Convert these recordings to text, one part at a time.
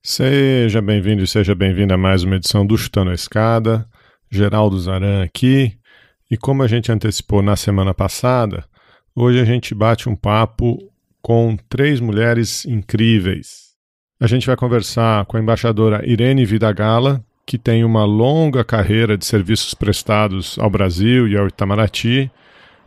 Seja bem-vindo e seja bem-vinda a mais uma edição do Chutando a Escada. Geraldo Zaran aqui. E como a gente antecipou na semana passada, hoje a gente bate um papo com 3 mulheres incríveis. A gente vai conversar com a embaixadora Irene Vidagala, que tem uma longa carreira de serviços prestados ao Brasil e ao Itamaraty,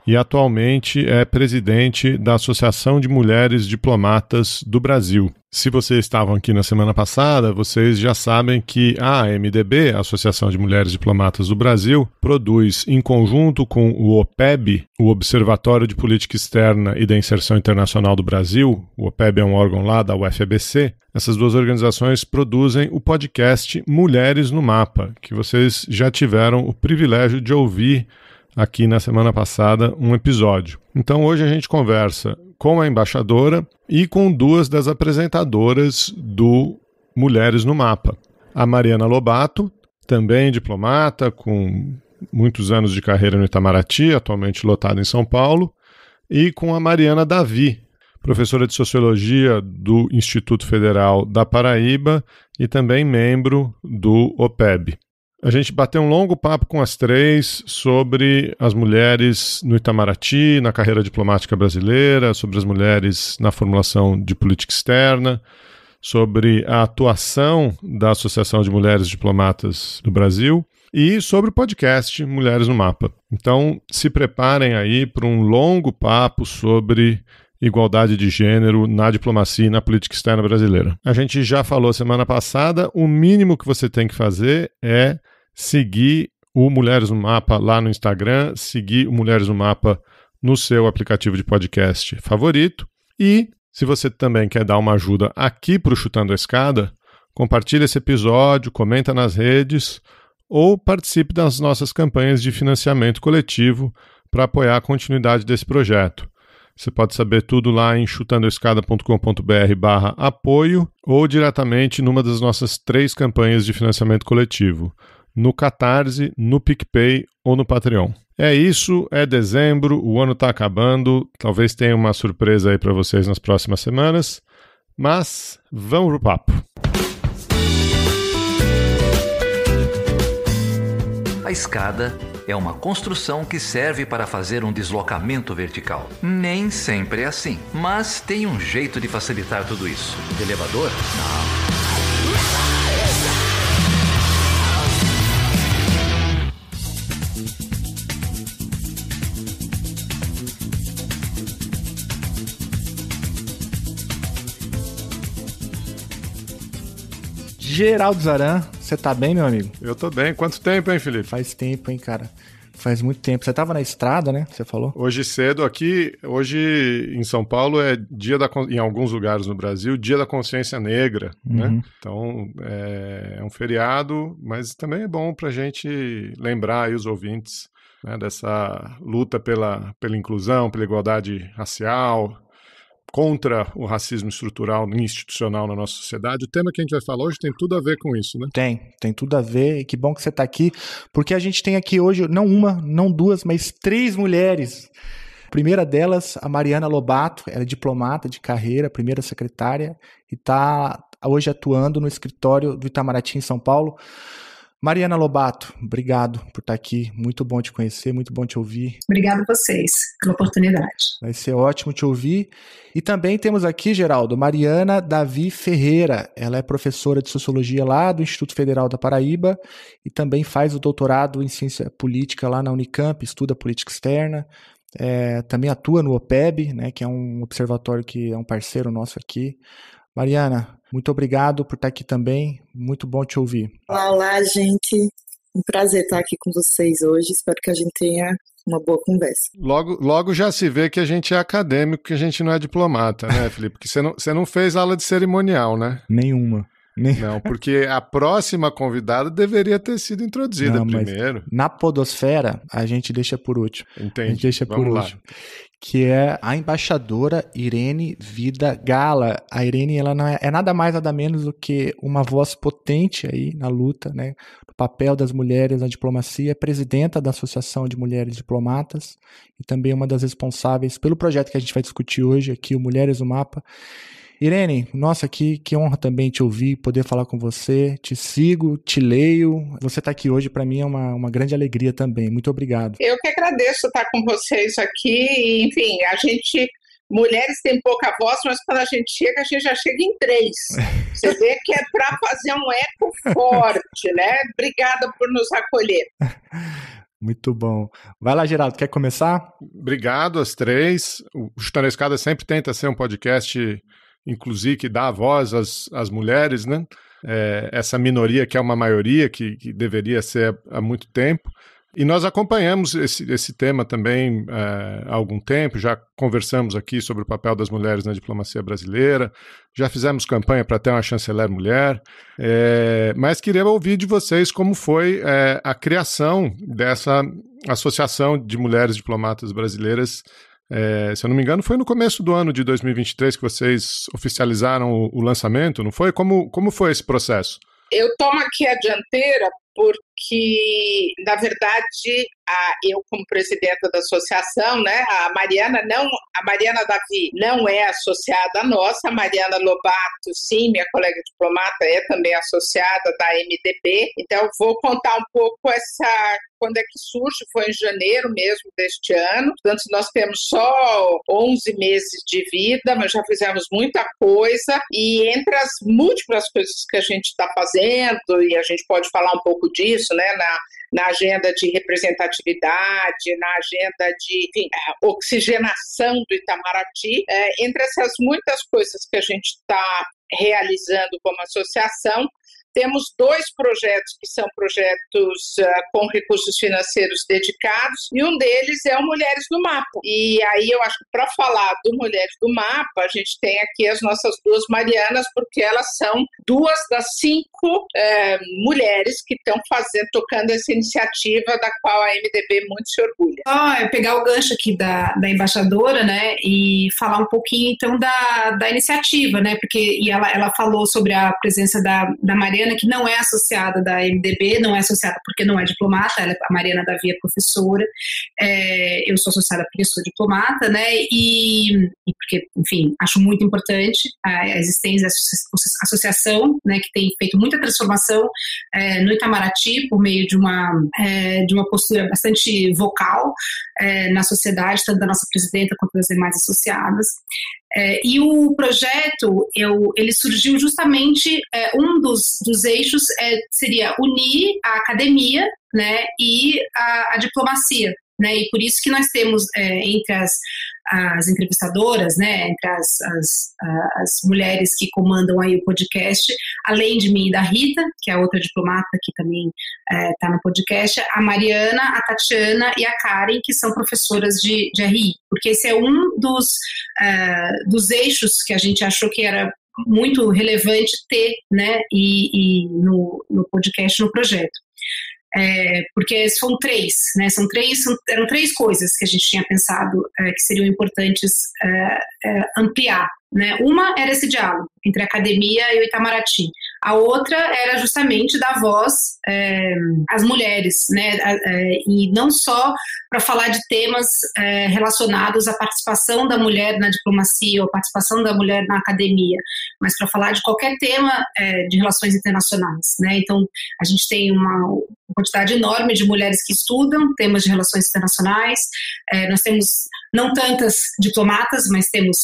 e atualmente é presidente da Associação de Mulheres Diplomatas do Brasil. Se vocês estavam aqui na semana passada, vocês já sabem que a AMDB, a Associação de Mulheres Diplomatas do Brasil, produz, em conjunto com o OPEB, o Observatório de Política Externa e da Inserção Internacional do Brasil, o OPEB é um órgão lá da UFABC, essas duas organizações produzem o podcast Mulheres no Mapa, que vocês já tiveram o privilégio de ouvir aqui na semana passada um episódio. Então hoje a gente conversa com a embaixadora e com 2 das apresentadoras do Mulheres no Mapa. A Mariana Lobato, também diplomata, com muitos anos de carreira no Itamaraty, atualmente lotada em São Paulo, e com a Mariana Davi, professora de Sociologia do Instituto Federal da Paraíba e também membro do OPEB. A gente bateu um longo papo com as 3 sobre as mulheres no Itamaraty, na carreira diplomática brasileira, sobre as mulheres na formulação de política externa, sobre a atuação da Associação de Mulheres Diplomatas do Brasil e sobre o podcast Mulheres no Mapa. Então, se preparem aí para um longo papo sobre igualdade de gênero na diplomacia e na política externa brasileira. A gente já falou semana passada, o mínimo que você tem que fazer é seguir o Mulheres no Mapa lá no Instagram, seguir o Mulheres no Mapa no seu aplicativo de podcast favorito. E, se você também quer dar uma ajuda aqui para o Chutando a Escada, compartilhe esse episódio, comenta nas redes ou participe das nossas campanhas de financiamento coletivo para apoiar a continuidade desse projeto. Você pode saber tudo lá em chutandoescada.com.br/apoio ou diretamente numa das nossas 3 campanhas de financiamento coletivo, no Catarse, no PicPay ou no Patreon. É isso, é dezembro, o ano está acabando, talvez tenha uma surpresa aí para vocês nas próximas semanas, mas vamos pro papo. A escada é uma construção que serve para fazer um deslocamento vertical. Nem sempre é assim, mas tem um jeito de facilitar tudo isso. Elevador? Não. Geraldo Zaran, você tá bem, meu amigo? Eu tô bem. Quanto tempo, hein, Felipe? Faz tempo, hein, cara? Faz muito tempo. Você tava na estrada, né? Você falou? Hoje cedo aqui, hoje em São Paulo é em alguns lugares no Brasil, Dia da Consciência Negra, né? Então é um feriado, mas também é bom pra gente lembrar aí os ouvintes, né, dessa luta pela inclusão, pela igualdade racial, contra o racismo estrutural e institucional na nossa sociedade. O tema que a gente vai falar hoje tem tudo a ver com isso, né? Tem tudo a ver, e que bom que você está aqui, porque a gente tem aqui hoje, não uma, não 2, mas 3 mulheres. A primeira delas, a Mariana Lobato, ela é diplomata de carreira, primeira secretária, e está hoje atuando no escritório do Itamaraty em São Paulo. Mariana Lobato, obrigado por estar aqui, muito bom te conhecer, muito bom te ouvir. Obrigada a vocês pela oportunidade. Vai ser ótimo te ouvir. E também temos aqui, Geraldo, Mariana Davi Ferreira, ela é professora de Sociologia lá do Instituto Federal da Paraíba e também faz o doutorado em Ciência Política lá na Unicamp, estuda política externa, também atua no OPEB, né, que é um observatório que é um parceiro nosso aqui. Mariana, muito obrigado por estar aqui também, muito bom te ouvir. Olá, gente. Um prazer estar aqui com vocês hoje, espero que a gente tenha uma boa conversa. Logo já se vê que a gente é acadêmico, que a gente não é diplomata, né, Felipe? Porque você não fez aula de cerimonial, né? Nenhuma. Não, porque a próxima convidada deveria ter sido introduzida primeiro. Na podosfera, a gente deixa por último. Entendi. A gente deixa por último. Que é a embaixadora Irene Vidagala. A Irene, ela não é nada mais, nada menos do que uma voz potente aí na luta, né, do papel das mulheres na diplomacia, presidenta da Associação de Mulheres Diplomatas e também uma das responsáveis pelo projeto que a gente vai discutir hoje aqui, o Mulheres no Mapa. Irene, nossa, que honra também te ouvir, poder falar com você. Te sigo, te leio. Você está aqui hoje, para mim, é uma grande alegria também. Muito obrigado. Eu que agradeço estar com vocês aqui. E, enfim, mulheres têm pouca voz, mas quando a gente já chega em 3. Você vê que é para fazer um eco forte, né? Obrigada por nos acolher. Muito bom. Vai lá, Geraldo, quer começar? Obrigado às 3. O Chutando a Escada sempre tenta ser um podcast, inclusive, que dá voz às mulheres, né? Essa minoria que é uma maioria, que deveria ser há muito tempo. E nós acompanhamos esse tema também há algum tempo, já conversamos aqui sobre o papel das mulheres na diplomacia brasileira, já fizemos campanha para ter uma chanceler mulher, mas queria ouvir de vocês como foi a criação dessa Associação de Mulheres Diplomatas Brasileiras. Se eu não me engano, foi no começo do ano de 2023 que vocês oficializaram o lançamento, não foi? Como foi esse processo? Eu tomo aqui a dianteira porque, na verdade, eu como presidenta da associação, né, a Mariana Davi não é associada nossa, a Mariana Lobato, sim, minha colega diplomata, é também associada da MDB, então eu vou contar um pouco quando é que surge, foi em janeiro mesmo deste ano, portanto nós temos só 11 meses de vida, mas já fizemos muita coisa, e entre as múltiplas coisas que a gente está fazendo, e a gente pode falar um pouco disso, né, na agenda de representatividade, na agenda de oxigenação do Itamaraty, entre essas muitas coisas que a gente está realizando como associação, temos 2 projetos que são projetos com recursos financeiros dedicados, e um deles é o Mulheres do Mapa. E aí eu acho que para falar do Mulheres do Mapa, a gente tem aqui as nossas 2 Marianas, porque elas são 2 das 5 mulheres que estão tocando essa iniciativa da qual a MDB muito se orgulha. Eu pegar o gancho aqui da embaixadora, né, e falar um pouquinho então da iniciativa, né, porque ela falou sobre a presença da Mariana, que não é associada da MDB, não é associada porque não é diplomata, a Mariana Davi é professora, eu sou associada porque sou diplomata, né, e porque, enfim, acho muito importante a existência dessa associação, né, que tem feito muita transformação no Itamaraty por meio de uma postura bastante vocal na sociedade, tanto da nossa presidenta quanto das demais associadas. E o projeto, ele surgiu justamente, um dos eixos seria unir a academia, né, e a diplomacia, né, e por isso que nós temos entre as entrevistadoras, né, entre as mulheres que comandam aí o podcast, além de mim e da Rita, que é outra diplomata que também está no podcast, a Mariana, a Tatiana e a Karen, que são professoras de RI, porque esse é um dos eixos que a gente achou que era muito relevante ter, né, e no podcast, no projeto. Porque são 3, né? Eram 3 coisas que a gente tinha pensado que seriam importantes ampliar, né? Uma era esse diálogo entre a academia e o Itamaraty. A outra era justamente dar voz às mulheres, né? E não só para falar de temas relacionados à participação da mulher na diplomacia ou à participação da mulher na academia, mas para falar de qualquer tema de relações internacionais, né? Então, a gente tem uma quantidade enorme de mulheres que estudam temas de relações internacionais. Nós temos não tantas diplomatas, mas temos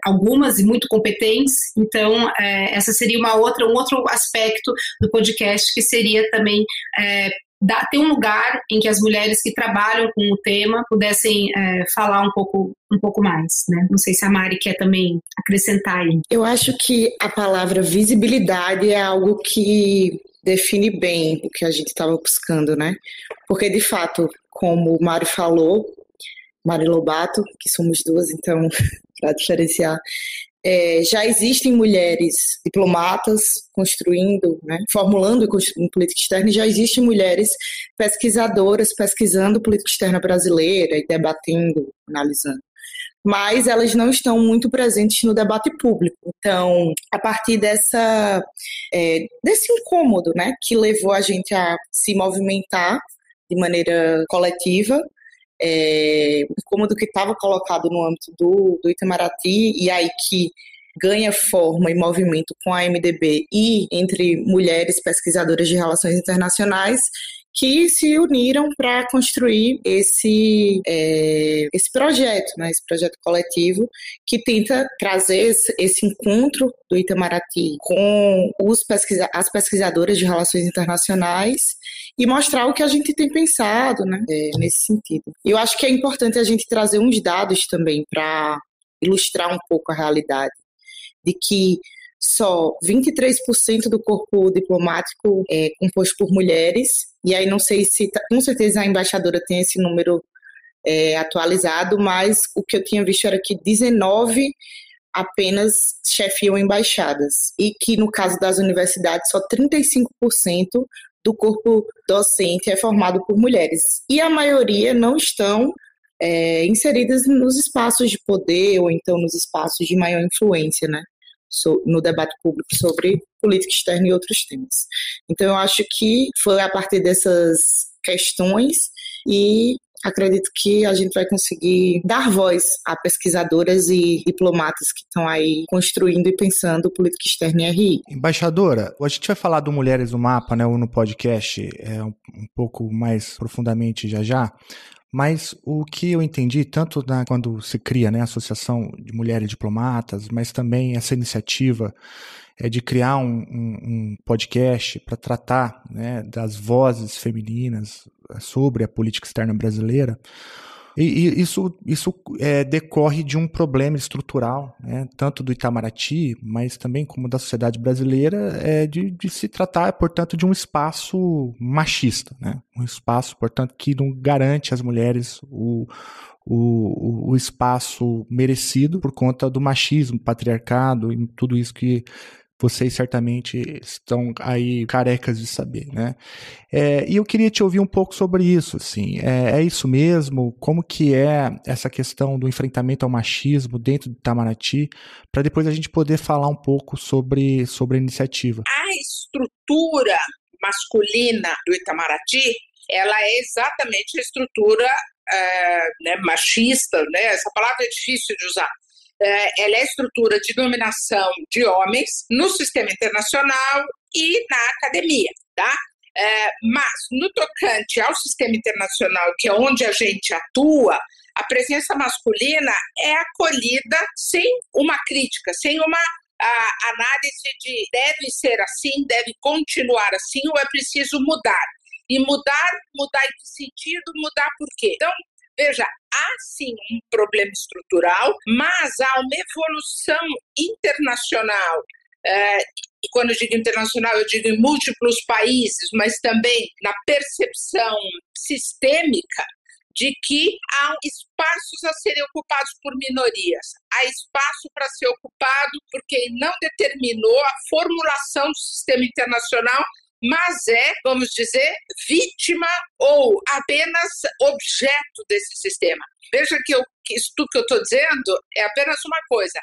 algumas e muito competentes. Então, essa seria um outro aspecto do podcast, que seria também ter um lugar em que as mulheres que trabalham com o tema pudessem falar um pouco mais, né? Não sei se a Mari quer também acrescentar aí. Eu acho que a palavra visibilidade é algo que define bem o que a gente estava buscando, né? Porque, de fato, como o Mário falou, Mari Lobato, que somos 2, então, para diferenciar, já existem mulheres diplomatas construindo, né, formulando e construindo política externa, e já existem mulheres pesquisadoras pesquisando política externa brasileira e debatendo, analisando. Mas elas não estão muito presentes no debate público. Então, a partir desse incômodo, né, que levou a gente a se movimentar de maneira coletiva, incômodo que estava colocado no âmbito do Itamaraty, e aí que ganha forma e movimento com a MDB e entre mulheres pesquisadoras de relações internacionais que se uniram para construir esse projeto, né, esse projeto coletivo que tenta trazer esse encontro do Itamaraty com as pesquisadoras de relações internacionais e mostrar o que a gente tem pensado, né, nesse sentido. E eu acho que é importante a gente trazer uns dados também para ilustrar um pouco a realidade de que só 23% do corpo diplomático é composto por mulheres, e aí não sei se, com certeza a embaixadora tem esse número atualizado, mas o que eu tinha visto era que 19 apenas chefiam embaixadas, e que no caso das universidades só 35% do corpo docente é formado por mulheres, e a maioria não estão inseridas nos espaços de poder ou então nos espaços de maior influência, né? No debate público sobre política externa e outros temas. Então, eu acho que foi a partir dessas questões e acredito que a gente vai conseguir dar voz a pesquisadoras e diplomatas que estão aí construindo e pensando política externa e RI. Embaixadora, a gente vai falar do Mulheres no Mapa, né, no podcast, um pouco mais profundamente já. Mas o que eu entendi, tanto quando se cria, né, a Associação de Mulheres Diplomatas, mas também essa iniciativa de criar um podcast para tratar, né, das vozes femininas sobre a política externa brasileira, e isso decorre de um problema estrutural, né, tanto do Itamaraty, mas também como da sociedade brasileira, de se tratar, portanto, de um espaço machista, né, um espaço, portanto, que não garante às mulheres o espaço merecido por conta do machismo, patriarcado e tudo isso que vocês certamente estão aí carecas de saber, né? E eu queria te ouvir um pouco sobre isso, assim. É isso mesmo? Como que é essa questão do enfrentamento ao machismo dentro do Itamaraty, para depois a gente poder falar um pouco sobre a iniciativa? A estrutura masculina do Itamaraty, ela é exatamente a estrutura machista, né? Essa palavra é difícil de usar. Ela é a estrutura de dominação de homens no sistema internacional e na academia, tá? Mas no tocante ao sistema internacional, que é onde a gente atua, a presença masculina é acolhida sem uma crítica, sem uma análise de deve ser assim, deve continuar assim ou é preciso mudar. E mudar em que sentido? Mudar por quê? Então, veja, há sim um problema estrutural, mas há uma evolução internacional. E quando eu digo internacional, eu digo em múltiplos países, mas também na percepção sistêmica de que há espaços a serem ocupados por minorias. Há espaço para ser ocupado por quem não determinou a formulação do sistema internacional, mas vamos dizer, vítima ou apenas objeto desse sistema. Veja que isso que eu estou dizendo é apenas uma coisa.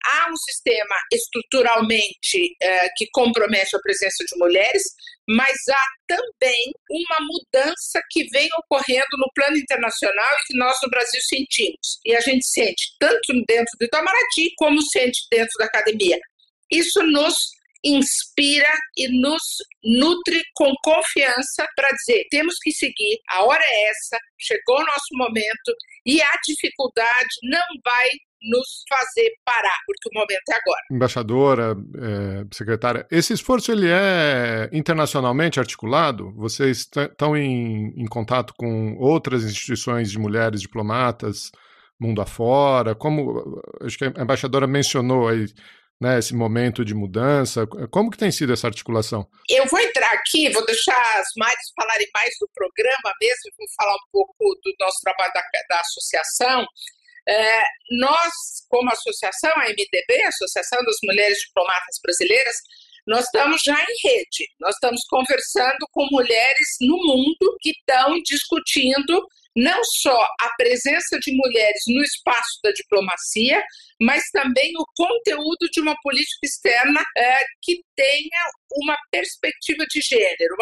Há um sistema estruturalmente que compromete a presença de mulheres, mas há também uma mudança que vem ocorrendo no plano internacional e que nós no Brasil sentimos. E a gente sente tanto dentro do Itamaraty como sente dentro da academia. Isso nos inspira e nos nutre com confiança para dizer, temos que seguir, a hora é essa, chegou o nosso momento e a dificuldade não vai nos fazer parar, porque o momento é agora. Embaixadora, secretária, esse esforço ele é internacionalmente articulado? Vocês estão em contato com outras instituições de mulheres diplomatas, mundo afora? Como, acho que a embaixadora mencionou aí, né, esse momento de mudança, como que tem sido essa articulação? Eu vou entrar aqui, vou deixar as Maris falarem mais do programa mesmo, vou falar um pouco do nosso trabalho da associação. Nós, como associação, a MDB, a Associação das Mulheres Diplomatas Brasileiras, nós estamos já em rede, nós estamos conversando com mulheres no mundo que estão discutindo não só a presença de mulheres no espaço da diplomacia, mas também o conteúdo de uma política externa que tenha uma perspectiva de gênero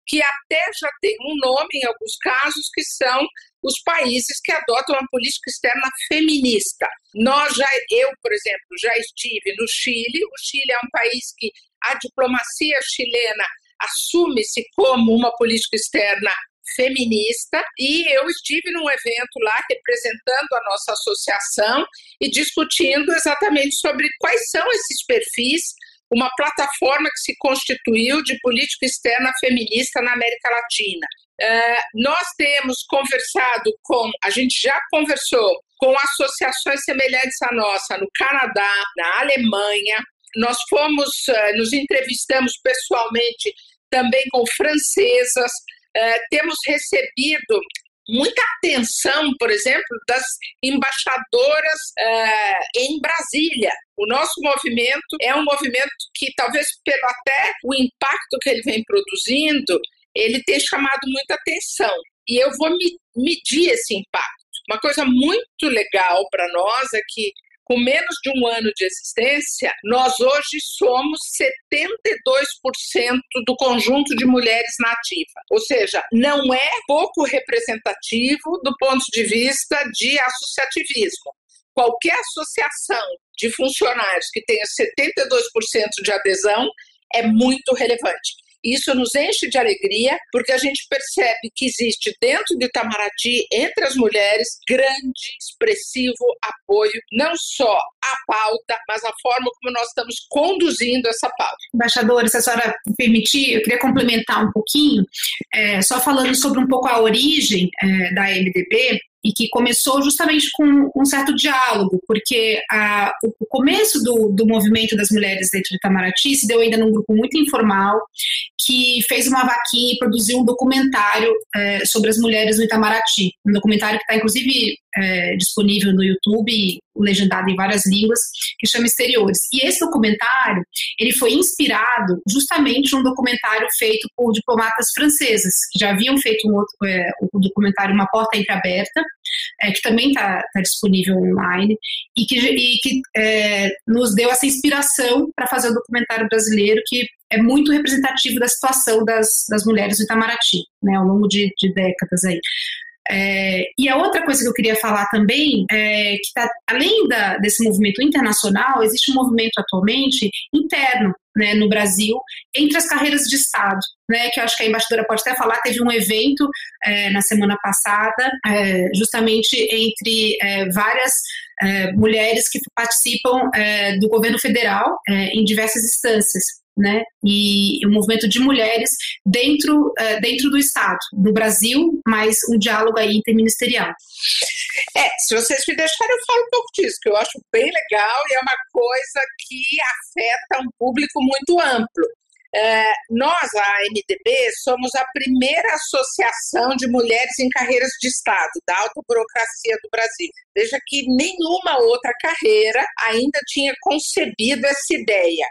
que até já tem um nome em alguns casos, que são os países que adotam uma política externa feminista. Eu, por exemplo, já estive no Chile. O Chile é um país que a diplomacia chilena assume-se como uma política externa feminista, e eu estive num evento lá representando a nossa associação e discutindo exatamente sobre quais são esses perfis, uma plataforma que se constituiu de política externa feminista na América Latina. Nós temos conversado a gente já conversou com associações semelhantes à nossa no Canadá, na Alemanha. Nós nos entrevistamos pessoalmente também com francesas. Temos recebido muita atenção, por exemplo, das embaixadoras em Brasília. O nosso movimento é um movimento que, talvez pelo até o impacto que ele vem produzindo, ele tem chamado muita atenção. E eu vou medir esse impacto. Uma coisa muito legal para nós é que, com menos de um ano de existência, nós hoje somos 72% do conjunto de mulheres na ativa. Ou seja, não é pouco representativo do ponto de vista de associativismo. Qualquer associação de funcionários que tenha 72% de adesão é muito relevante. Isso nos enche de alegria, porque a gente percebe que existe dentro de Itamaraty, entre as mulheres, grande, expressivo apoio, não só à pauta, mas à forma como nós estamos conduzindo essa pauta. Embaixadora, se a senhora me permitir, eu queria complementar um pouquinho, só falando sobre um pouco a origem da MDB, e que começou justamente com um certo diálogo, porque o começo do movimento das mulheres dentro de Itamaraty se deu ainda num grupo muito informal, que fez uma vaquinha e produziu um documentário sobre as mulheres no Itamaraty, um documentário que está inclusive disponível no YouTube, legendado em várias línguas, que chama Exteriores. E esse documentário, ele foi inspirado justamente num documentário feito por diplomatas francesas, que já haviam feito um documentário Uma Porta Entreaberta, que também está disponível online, e que nos deu essa inspiração para fazer o documentário brasileiro, que é muito representativo da situação das mulheres do Itamaraty, né, ao longo de décadas aí. E a outra coisa que eu queria falar também é que, além desse movimento internacional, existe um movimento atualmente interno, né, no Brasil, entre as carreiras de Estado, né, que eu acho que a embaixadora pode até falar. Teve um evento na semana passada, justamente entre várias mulheres que participam do governo federal em diversas instâncias, né, e o movimento de mulheres dentro do Estado, do Brasil, mas um diálogo aí interministerial. Se vocês me deixarem, eu falo um pouco disso, que eu acho bem legal e é uma coisa que afeta um público muito amplo. Nós, a MDB, somos a primeira associação de mulheres em carreiras de Estado, da alta burocracia do Brasil. Veja que nenhuma outra carreira ainda tinha concebido essa ideia.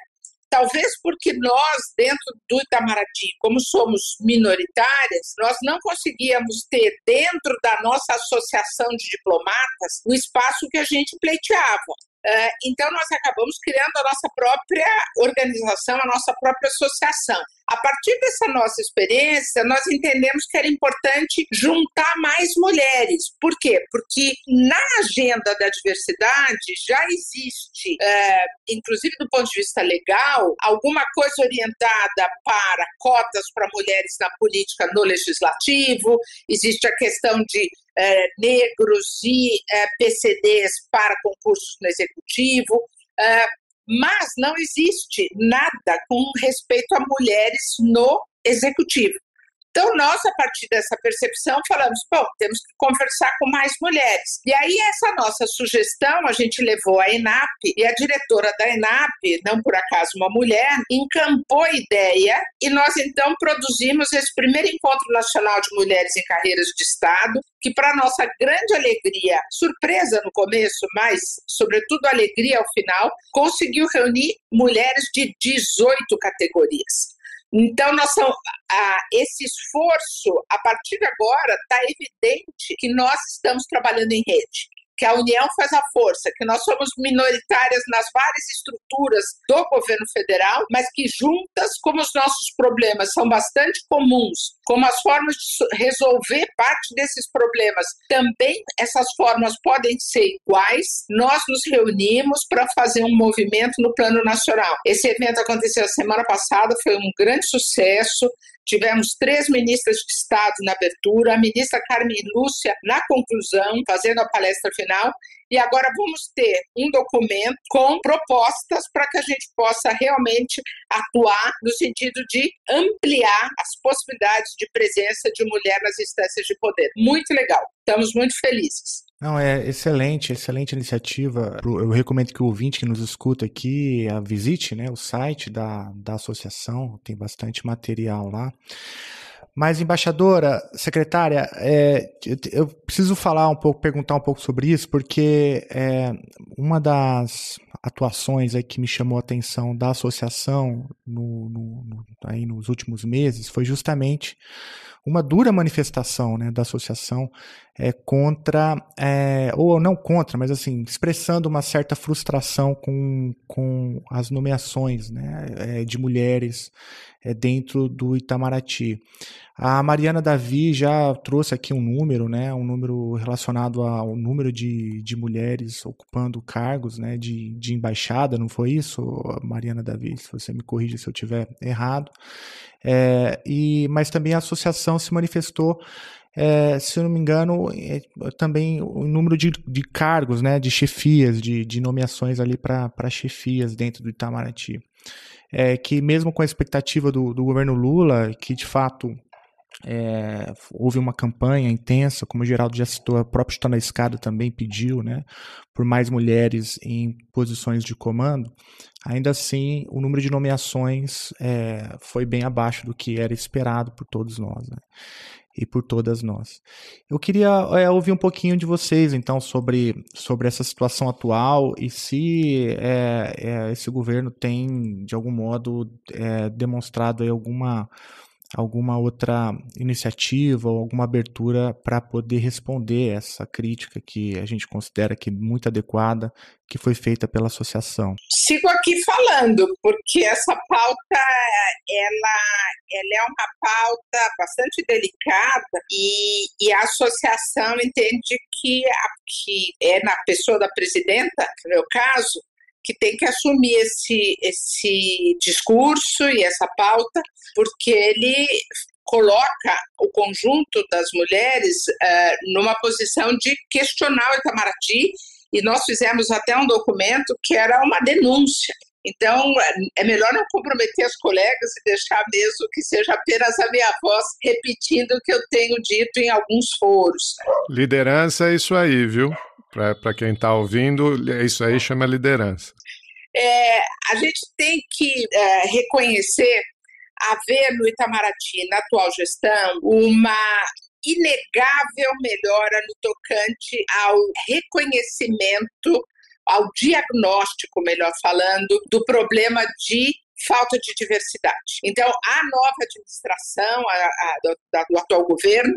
Talvez porque nós, dentro do Itamaraty, como somos minoritárias, nós não conseguíamos ter dentro da nossa associação de diplomatas o espaço que a gente pleiteava. Então, nós acabamos criando a nossa própria organização, a nossa própria associação. A partir dessa nossa experiência, nós entendemos que era importante juntar mais mulheres. Por quê? Porque na agenda da diversidade já existe, inclusive do ponto de vista legal, alguma coisa orientada para cotas para mulheres na política no legislativo, existe a questão de negros e PCDs para concursos no executivo, mas não existe nada com respeito a mulheres no executivo. Então, nós, a partir dessa percepção, falamos, temos que conversar com mais mulheres. E aí, essa nossa sugestão, a gente levou à ENAP, e a diretora da ENAP, não por acaso uma mulher, encampou a ideia, e nós, então, produzimos esse primeiro Encontro Nacional de Mulheres em Carreiras de Estado, que, para nossa grande alegria, surpresa no começo, mas, sobretudo, alegria ao final, conseguiu reunir mulheres de 18 categorias. Então, esse esforço, a partir de agora, está evidente que nós estamos trabalhando em rede. que a união faz a força, que nós somos minoritárias nas várias estruturas do governo federal, mas que juntas, como os nossos problemas são bastante comuns, como as formas de resolver parte desses problemas, também essas formas podem ser iguais, nós nos reunimos para fazer um movimento no plano nacional. Esse evento aconteceu a semana passada, foi um grande sucesso. Tivemos 3 ministras de Estado na abertura, a ministra Carmen Lúcia na conclusão, fazendo a palestra final, e agora vamos ter um documento com propostas para que a gente possa realmente atuar no sentido de ampliar as possibilidades de presença de mulher nas instâncias de poder. Muito legal, estamos muito felizes. Não, é excelente iniciativa. Eu recomendo que o ouvinte que nos escuta aqui visite, né, o site da associação, tem bastante material lá. Mas, embaixadora, secretária, eu preciso falar um pouco, perguntar um pouco sobre isso, porque uma das atuações aí que me chamou a atenção da associação aí nos últimos meses foi justamente uma dura manifestação, né, da associação contra, ou não contra, mas assim, expressando uma certa frustração com as nomeações, né, de mulheres dentro do Itamaraty. A Mariana Davi já trouxe aqui um número, né, um número relacionado ao número de mulheres ocupando cargos, né, de embaixada, não foi isso, Mariana Davi? Se você me corrige se eu estiver errado. Mas também a associação se manifestou, se eu não me engano, também o número de cargos, né, de chefias, de nomeações ali para chefias dentro do Itamaraty. Que mesmo com a expectativa do governo Lula, que de fato houve uma campanha intensa, como o Geraldo já citou, a própria Chutando a Escada também pediu, né, por mais mulheres em posições de comando, ainda assim o número de nomeações foi bem abaixo do que era esperado por todos nós, né, e por todas nós. Eu queria ouvir um pouquinho de vocês, então, sobre essa situação atual e se esse governo tem, de algum modo, demonstrado aí alguma outra iniciativa ou alguma abertura para poder responder essa crítica que a gente considera que muito adequada, que foi feita pela associação. Sigo aqui falando, porque essa pauta ela é uma pauta bastante delicada e a associação entende que é na pessoa da presidenta, no meu caso, que tem que assumir esse discurso e essa pauta, porque ele coloca o conjunto das mulheres numa posição de questionar o Itamaraty, e nós fizemos até um documento que era uma denúncia. Então, é melhor não comprometer as colegas e deixar mesmo que seja apenas a minha voz repetindo o que eu tenho dito em alguns foros. Liderança é isso aí, viu? Para quem está ouvindo, isso aí chama liderança. A gente tem que reconhecer, haver no Itamaraty, na atual gestão, uma inegável melhora no tocante ao reconhecimento, ao diagnóstico, melhor falando, do problema de falta de diversidade. Então, a nova administração do atual governo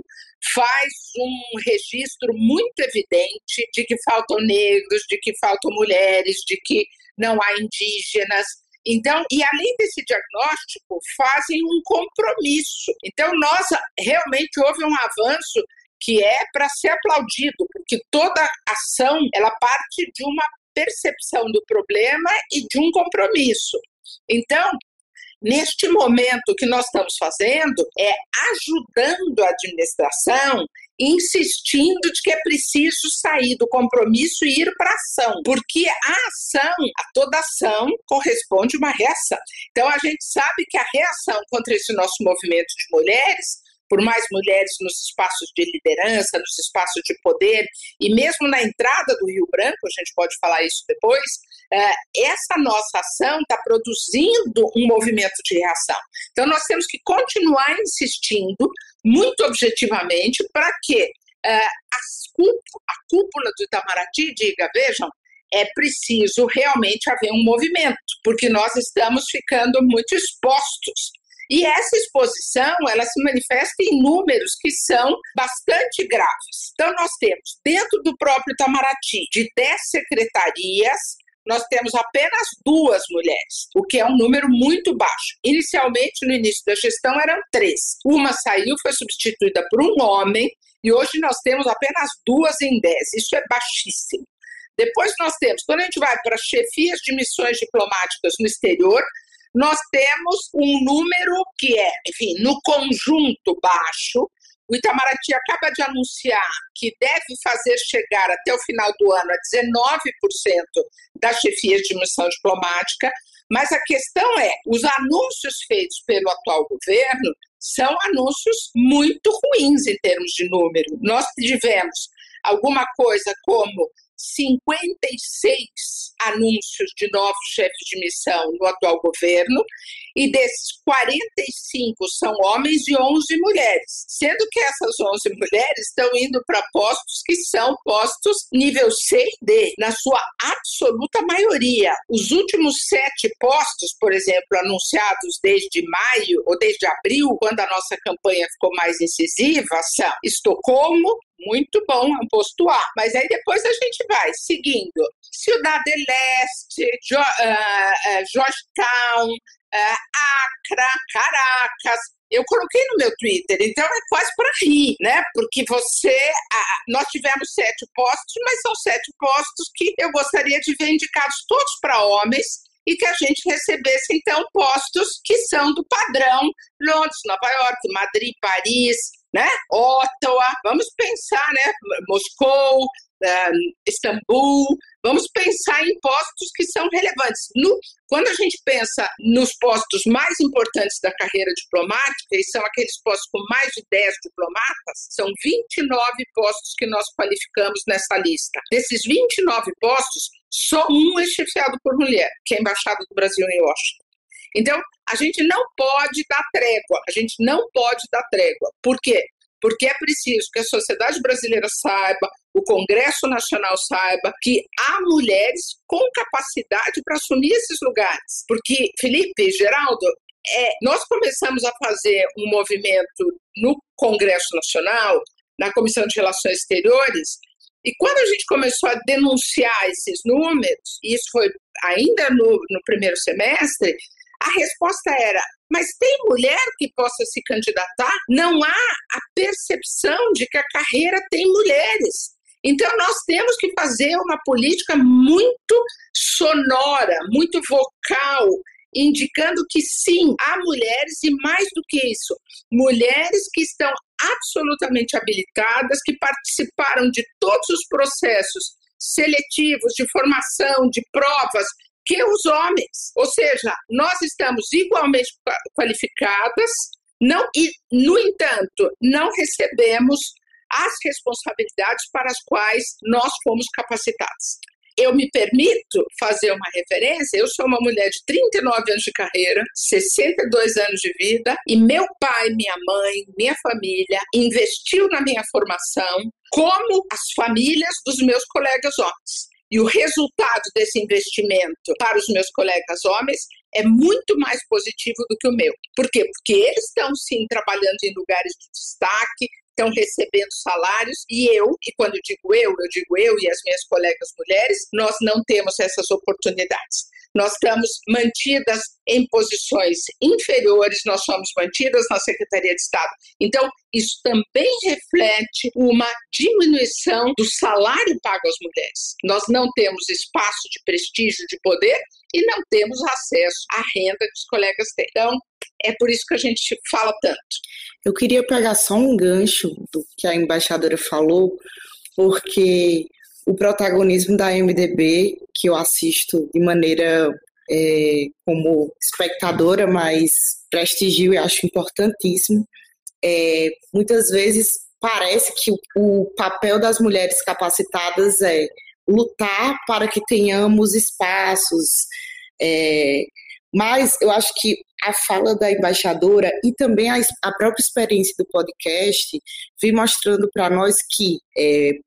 faz um registro muito evidente de que faltam negros, de que faltam mulheres, de que não há indígenas. Então, e além desse diagnóstico, fazem um compromisso. Então, realmente houve um avanço que é para ser aplaudido, porque toda ação ela parte de uma percepção do problema e de um compromisso. Então, neste momento, o que nós estamos fazendo é ajudando a administração, insistindo de que é preciso sair do compromisso e ir para a ação, porque a toda ação corresponde uma reação. Então, a gente sabe que a reação contra esse nosso movimento de mulheres, por mais mulheres nos espaços de liderança, nos espaços de poder, e mesmo na entrada do Rio Branco, a gente pode falar isso depois, essa nossa ação está produzindo um movimento de reação. Então, nós temos que continuar insistindo, muito objetivamente, para que a cúpula do Itamaraty diga, vejam, é preciso realmente haver um movimento, porque nós estamos ficando muito expostos. E essa exposição, ela se manifesta em números que são bastante graves. Então, nós temos, dentro do próprio Itamaraty, de 10 secretarias, nós temos apenas 2 mulheres, o que é um número muito baixo. Inicialmente, no início da gestão, eram 3. Uma saiu, foi substituída por um homem, e hoje nós temos apenas 2 em 10. Isso é baixíssimo. Depois nós temos, quando a gente vai para chefias de missões diplomáticas no exterior, nós temos um número que é, enfim, no conjunto baixo. O Itamaraty acaba de anunciar que deve fazer chegar até o final do ano a 19% das chefias de missão diplomática, mas a questão é, os anúncios feitos pelo atual governo são anúncios muito ruins em termos de número. Nós tivemos alguma coisa como 56 anúncios de novos chefes de missão no atual governo, e desses 45 são homens e 11 mulheres, sendo que essas 11 mulheres estão indo para postos que são postos nível C e D, na sua absoluta maioria. Os últimos 7 postos, por exemplo, anunciados desde maio ou desde abril, quando a nossa campanha ficou mais incisiva, são Estocolmo, muito bom, é um posto A. Mas aí depois a gente vai seguindo. Ciudad del Este, Georgetown, Accra, Caracas. Eu coloquei no meu Twitter, então é quase para rir, né? Porque nós tivemos 7 postos, mas são 7 postos que eu gostaria de ver indicados todos para homens e que a gente recebesse, então, postos que são do padrão Londres, Nova York, Madrid, Paris, né? Ottawa, vamos pensar, né? Moscou, Istambul, vamos pensar em postos que são relevantes. Quando a gente pensa nos postos mais importantes da carreira diplomática, e são aqueles postos com mais de 10 diplomatas, são 29 postos que nós qualificamos nessa lista. Desses 29 postos, só um é chefiado por mulher, que é a Embaixada do Brasil em Washington. Então, a gente não pode dar trégua. Por quê? Porque é preciso que a sociedade brasileira saiba, o Congresso Nacional saiba, que há mulheres com capacidade para assumir esses lugares. Porque, Felipe, Geraldo, nós começamos a fazer um movimento no Congresso Nacional, na Comissão de Relações Exteriores, e quando a gente começou a denunciar esses números, e isso foi ainda no primeiro semestre, a resposta era, mas tem mulher que possa se candidatar? Não há a percepção de que a carreira tem mulheres. Então, nós temos que fazer uma política muito sonora, muito vocal, indicando que sim, há mulheres e mais do que isso, mulheres que estão absolutamente habilitadas, que participaram de todos os processos seletivos, de formação, de provas, que os homens. Ou seja, nós estamos igualmente qualificadas, e, no entanto, não recebemos as responsabilidades para as quais nós fomos capacitados. Eu me permito fazer uma referência, eu sou uma mulher de 39 anos de carreira, 62 anos de vida, e meu pai, minha mãe, minha família investiu na minha formação como as famílias dos meus colegas homens. E o resultado desse investimento para os meus colegas homens é muito mais positivo do que o meu. Por quê? Porque eles estão, sim, trabalhando em lugares de destaque, estão recebendo salários, e quando eu digo eu e as minhas colegas mulheres, nós não temos essas oportunidades. Nós estamos mantidas em posições inferiores, nós somos mantidas na Secretaria de Estado. Então, isso também reflete uma diminuição do salário pago às mulheres. Nós não temos espaço de prestígio, de poder, e não temos acesso à renda que os colegas têm. Então, é por isso que a gente fala tanto. Eu queria pegar só um gancho do que a embaixadora falou, porque o protagonismo da MDB, que eu assisto de maneira como espectadora, mas prestigio e acho importantíssimo, muitas vezes parece que o papel das mulheres capacitadas é lutar para que tenhamos espaços, Mas eu acho que a fala da embaixadora e também a própria experiência do podcast vem mostrando para nós que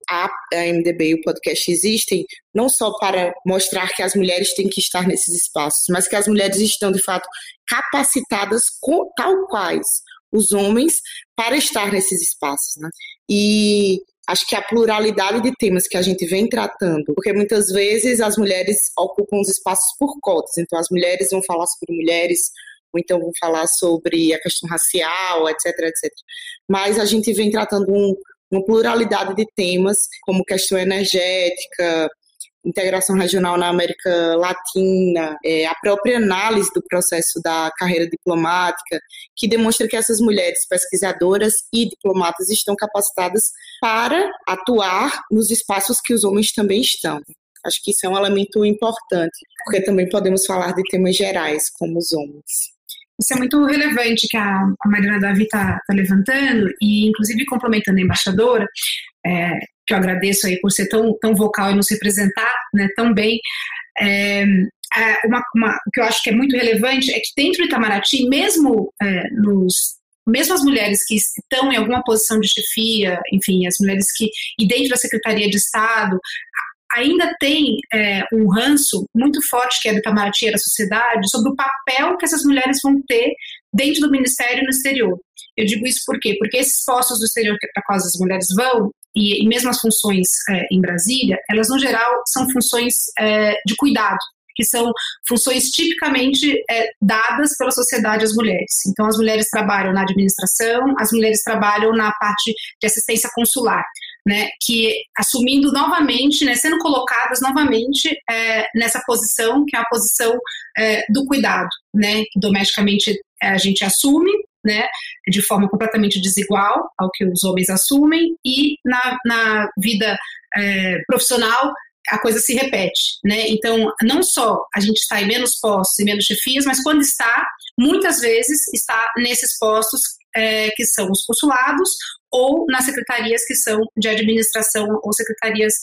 a MDB e o podcast existem não só para mostrar que as mulheres têm que estar nesses espaços, mas que as mulheres estão, de fato, capacitadas tal quais os homens para estar nesses espaços, né? E acho que a pluralidade de temas que a gente vem tratando, porque muitas vezes as mulheres ocupam os espaços por cotas, então as mulheres vão falar sobre mulheres, ou então vão falar sobre a questão racial, etc, etc. Mas a gente vem tratando uma pluralidade de temas, como questão energética, integração regional na América Latina, a própria análise do processo da carreira diplomática, que demonstra que essas mulheres pesquisadoras e diplomatas estão capacitadas para atuar nos espaços que os homens também estão. Acho que isso é um elemento importante, porque também podemos falar de temas gerais, como os homens. Isso é muito relevante que a Mariana Davi está levantando, e inclusive complementando a embaixadora, que eu agradeço aí por ser tão vocal e nos representar, né, tão bem. O que eu acho que é muito relevante é que dentro do Itamaraty, mesmo as mulheres que estão em alguma posição de chefia, enfim, as mulheres e dentro da Secretaria de Estado, ainda tem um ranço muito forte que é do Itamaraty e da sociedade sobre o papel que essas mulheres vão ter dentro do Ministério e no exterior. Eu digo isso por quê? Porque esses postos do exterior para quais as mulheres vão, e mesmo as funções em Brasília, elas no geral são funções de cuidado, que são funções tipicamente dadas pela sociedade às mulheres. Então as mulheres trabalham na administração, as mulheres trabalham na parte de assistência consular, né, que assumindo novamente, né, sendo colocadas novamente nessa posição, que é a posição do cuidado, né, que domesticamente a gente assume, né, de forma completamente desigual ao que os homens assumem, e na vida profissional a coisa se repete, né? Então, não só a gente está em menos postos e menos chefias, mas quando está, muitas vezes está nesses postos que são os consulados ou nas secretarias que são de administração ou secretarias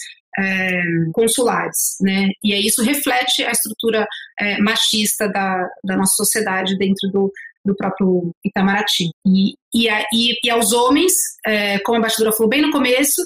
consulares, né? E aí isso reflete a estrutura machista da nossa sociedade dentro do próprio Itamaraty. E aos homens, como a embaixadora falou bem no começo,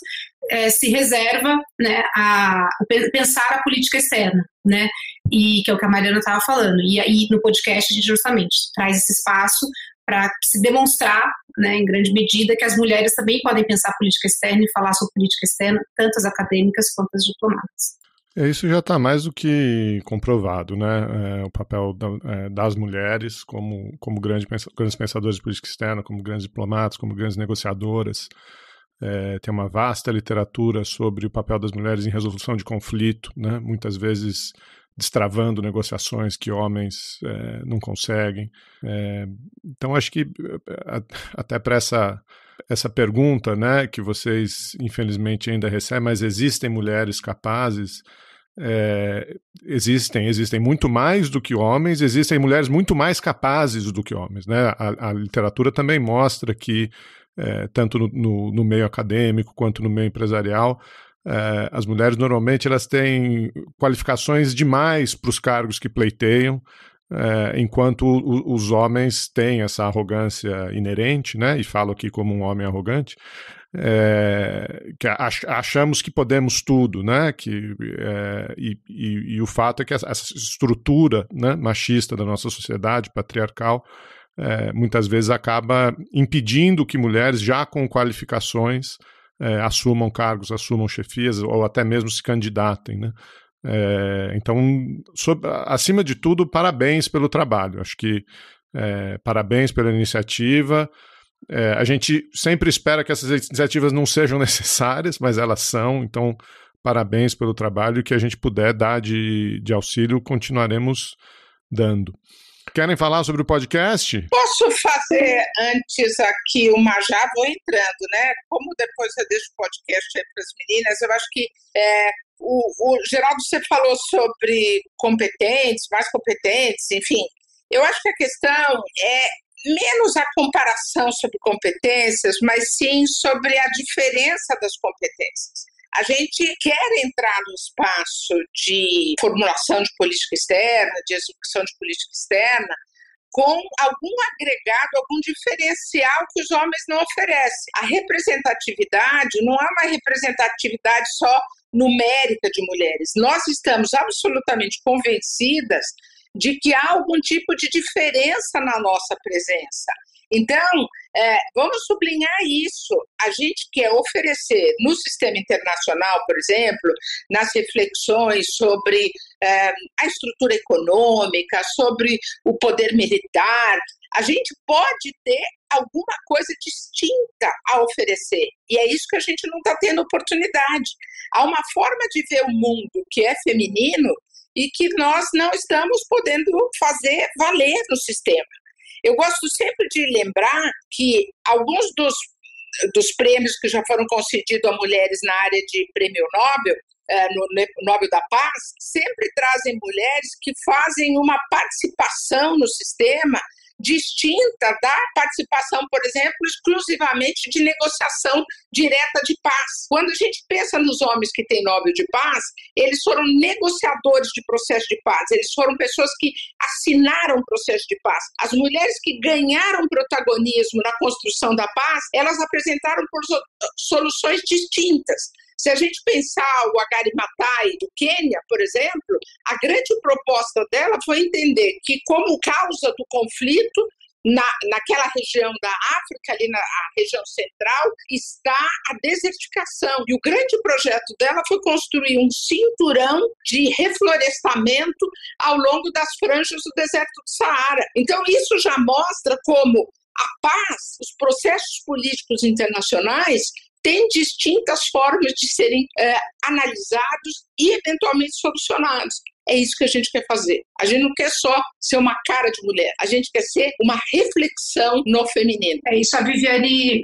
se reserva, né, a pensar a política externa, né, e que é o que a Mariana estava falando. E aí no podcast a gente justamente traz esse espaço para se demonstrar, né, em grande medida, que as mulheres também podem pensar a política externa e falar sobre política externa, tanto as acadêmicas quanto as diplomatas. Isso já está mais do que comprovado, né? O papel das mulheres como grandes pensadoras de política externa, como grandes diplomatas, como grandes negociadoras. Tem uma vasta literatura sobre o papel das mulheres em resolução de conflito, né? Muitas vezes destravando negociações que homens não conseguem. Então, acho que até para essa pergunta, né, que vocês infelizmente ainda recebem, mas existem mulheres capazes, existem muito mais do que homens, existem mulheres muito mais capazes do que homens, né? A literatura também mostra que tanto no meio acadêmico quanto no meio empresarial, as mulheres normalmente elas têm qualificações demais para os cargos que pleiteiam, enquanto os homens têm essa arrogância inerente, né? E falo aqui como um homem arrogante, que achamos que podemos tudo, né? E o fato é que essa estrutura, né, machista da nossa sociedade, patriarcal, muitas vezes acaba impedindo que mulheres já com qualificações assumam cargos, assumam chefias ou até mesmo se candidatem, né? Então, acima de tudo, parabéns pelo trabalho. Acho que parabéns pela iniciativa. A gente sempre espera que essas iniciativas não sejam necessárias, mas elas são. Então, parabéns pelo trabalho, e que a gente puder dar de auxílio, continuaremos dando. Querem falar sobre o podcast? Posso fazer antes aqui uma, já vou entrando, né? Como depois eu deixo o podcast aí para as meninas, eu acho que o Geraldo, você falou sobre competentes, mais competentes, enfim. Eu acho que a questão é menos a comparação sobre competências, mas sim sobre a diferença das competências. A gente quer entrar no espaço de formulação de política externa, de execução de política externa, com algum agregado, algum diferencial que os homens não oferecem. A representatividade não é uma representatividade só numérica de mulheres. Nós estamos absolutamente convencidas de que há algum tipo de diferença na nossa presença. Então, vamos sublinhar isso. A gente quer oferecer no sistema internacional, por exemplo, nas reflexões sobre a estrutura econômica, sobre o poder militar, a gente pode ter alguma coisa distinta a oferecer. E é isso que a gente não está tendo oportunidade. Há uma forma de ver o mundo que é feminino e que nós não estamos podendo fazer valer no sistema. Eu gosto sempre de lembrar que alguns dos prêmios que já foram concedidos a mulheres na área de prêmio Nobel, no Nobel da Paz, sempre trazem mulheres que fazem uma participação no sistema distinta da participação, por exemplo, exclusivamente de negociação direta de paz. Quando a gente pensa nos homens que têm Nobel de Paz, eles foram negociadores de processo de paz, eles foram pessoas que assinaram o processo de paz. As mulheres que ganharam protagonismo na construção da paz, elas apresentaram soluções distintas. Se a gente pensar o Wangari Maathai do Quênia, por exemplo, a grande proposta dela foi entender que, como causa do conflito, naquela região da África, ali na região central, está a desertificação. E o grande projeto dela foi construir um cinturão de reflorestamento ao longo das franjas do deserto do Saara. Então, isso já mostra como a paz, os processos políticos internacionais, têm distintas formas de serem analisados e eventualmente solucionados. É isso que a gente quer fazer. A gente não quer só ser uma cara de mulher, a gente quer ser uma reflexão no feminino. É isso, a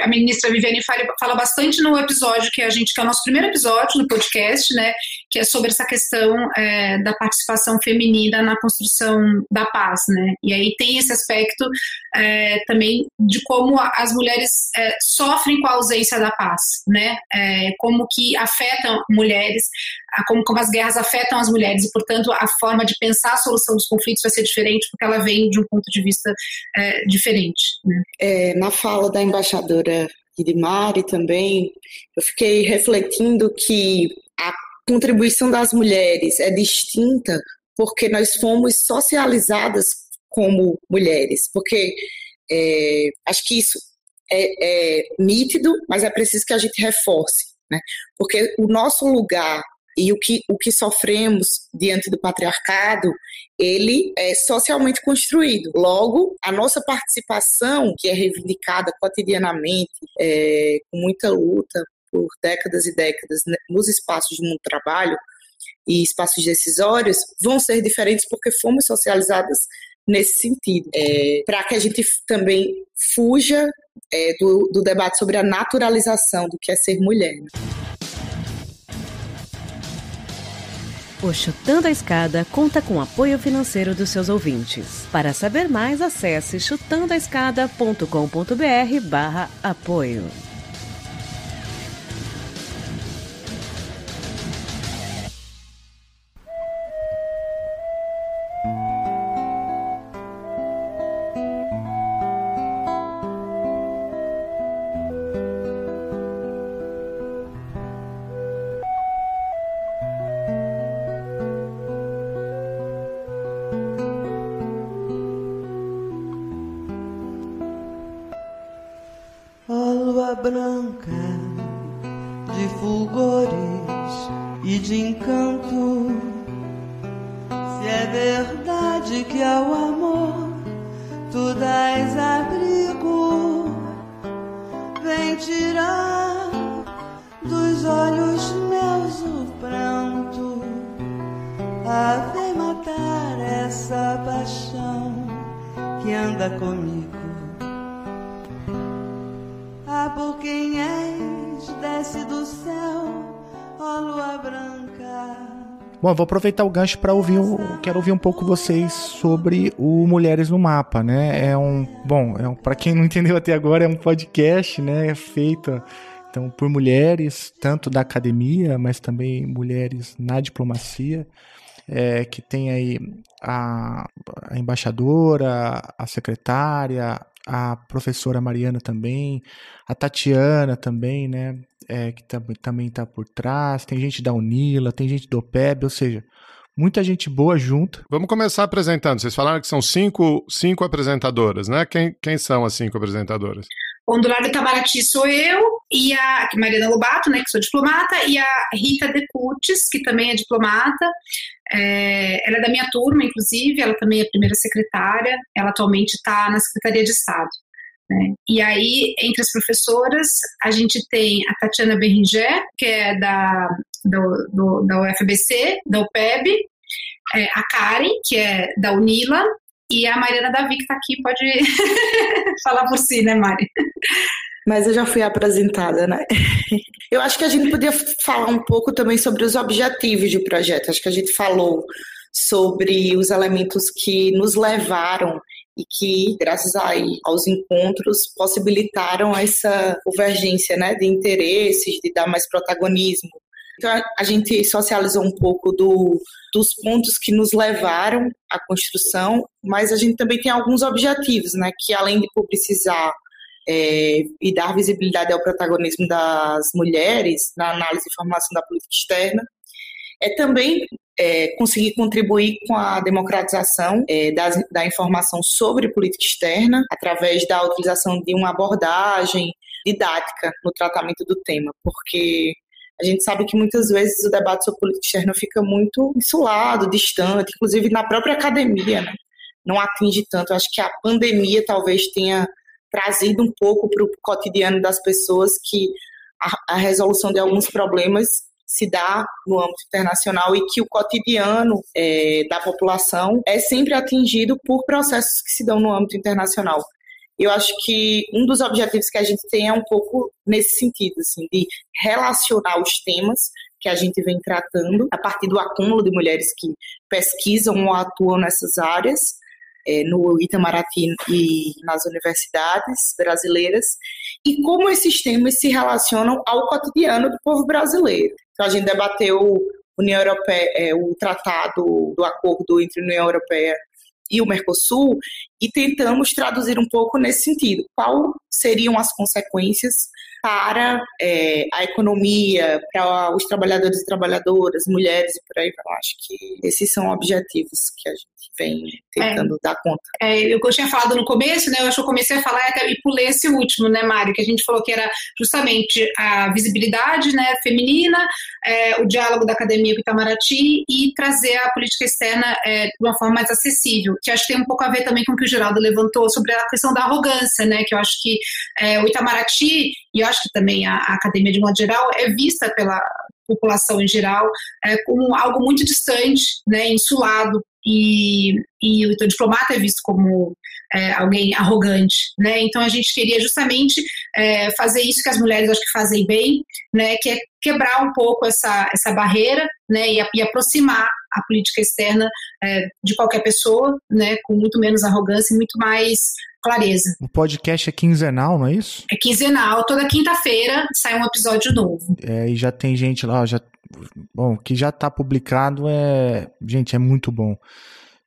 ministra Viviane fala bastante no episódio que é o nosso primeiro episódio no podcast, né, que é sobre essa questão da participação feminina na construção da paz, né, e aí tem esse aspecto também de como as mulheres sofrem com a ausência da paz, né, como que afetam mulheres, como as guerras afetam as mulheres e, portanto, a forma de pensar a solução dos conflitos vai ser diferente porque ela vem de um ponto de vista diferente, né? Na fala da embaixadora Idimari também, eu fiquei refletindo que a contribuição das mulheres é distinta porque nós fomos socializadas como mulheres, porque acho que isso é nítido, mas é preciso que a gente reforce, né? Porque o nosso lugar e o que sofremos diante do patriarcado, ele é socialmente construído. Logo, a nossa participação, que é reivindicada cotidianamente, com muita luta por décadas e décadas nos espaços de mundo do trabalho e espaços decisórios, vão ser diferentes porque fomos socializadas nesse sentido. Para que a gente também fuja do debate sobre a naturalização do que é ser mulher. O Chutando a Escada conta com o apoio financeiro dos seus ouvintes. Para saber mais, acesse chutandoaescada.com.br/apoio. Branca de fulgores e de encanto, se é verdade que ao amor tu dás abrigo, vem tirar dos olhos meus o pranto, a vem matar essa paixão que anda comigo. Por quem és, desce do céu, ó lua branca. Bom, eu vou aproveitar o gancho para quero ouvir um pouco vocês sobre o Mulheres no Mapa, né? Para quem não entendeu até agora, é um podcast, né? Feito Então, por mulheres, tanto da academia, mas também mulheres na diplomacia, que tem aí a embaixadora, a secretária, a professora Mariana também, a Tatiana também, né, que também está por trás, tem gente da UNILA, tem gente do OPEB, ou seja, muita gente boa junto. Vamos começar apresentando. Vocês falaram que são cinco apresentadoras, né? Quem são as 5 apresentadoras? Bom, do lado do Itamaraty sou eu, e a Mariana Lobato, né, que sou diplomata, e a Rita De Curtis, que também é diplomata. Ela é da minha turma, inclusive, ela também é primeira secretária, ela atualmente está na Secretaria de Estado. Né? E aí, entre as professoras, a gente tem a Tatiana Berringer, que é da UFBC, da UPEB, a Karen, que é da UNILA, e a Mariana Davi, que está aqui, pode falar por si, né, Mari? Mas eu já fui apresentada, né? Eu acho que a gente podia falar um pouco também sobre os objetivos do projeto. Acho que a gente falou sobre os elementos que nos levaram e que, graças aos encontros, possibilitaram essa convergência, né, de interesses, de dar mais protagonismo. Então, a gente socializou um pouco dos pontos que nos levaram à construção, mas a gente também tem alguns objetivos, né, que além de publicizar e dar visibilidade ao protagonismo das mulheres na análise e formação da política externa, também conseguir contribuir com a democratização da informação sobre política externa através da utilização de uma abordagem didática no tratamento do tema, porque a gente sabe que muitas vezes o debate sobre política externa fica muito insulado, distante, inclusive na própria academia, né? Não atinge tanto. Eu acho que a pandemia talvez tenha trazido um pouco para o cotidiano das pessoas que a resolução de alguns problemas se dá no âmbito internacional e que o cotidiano da população é sempre atingido por processos que se dão no âmbito internacional. Eu acho que um dos objetivos que a gente tem é um pouco nesse sentido, assim, de relacionar os temas que a gente vem tratando a partir do acúmulo de mulheres que pesquisam ou atuam nessas áreas, no Itamaraty e nas universidades brasileiras, e como esses temas se relacionam ao cotidiano do povo brasileiro. Então, a gente debateu União Europeia, o tratado do acordo entre a União Europeia e o Mercosul, e tentamos traduzir um pouco nesse sentido. Quais seriam as consequências para a economia, para os trabalhadores e trabalhadoras, mulheres e por aí vai. Eu acho que esses são objetivos que a gente vem tentando dar conta. Eu tinha falado no começo, né? Eu acho que eu comecei a falar e pulei esse último, né, Mário? Que a gente falou que era justamente a visibilidade, né, feminina, o diálogo da academia com o Itamaraty e trazer a política externa de uma forma mais acessível, que acho que tem um pouco a ver também com o que o Geraldo levantou sobre a questão da arrogância, né? Que eu acho que o Itamaraty, e eu acho que também a academia de modo geral, é vista pela população em geral como algo muito distante, né, insulado, e o diplomata é visto como alguém arrogante, né? Então a gente queria justamente fazer isso que as mulheres acho que fazem bem, né? Que é quebrar um pouco essa barreira, né? E aproximar a política externa de qualquer pessoa, né? Com muito menos arrogância e muito mais clareza. O podcast é quinzenal, não é isso? É quinzenal, toda quinta-feira sai um episódio novo. E já tem gente lá, bom, que já está publicado, gente, é muito bom.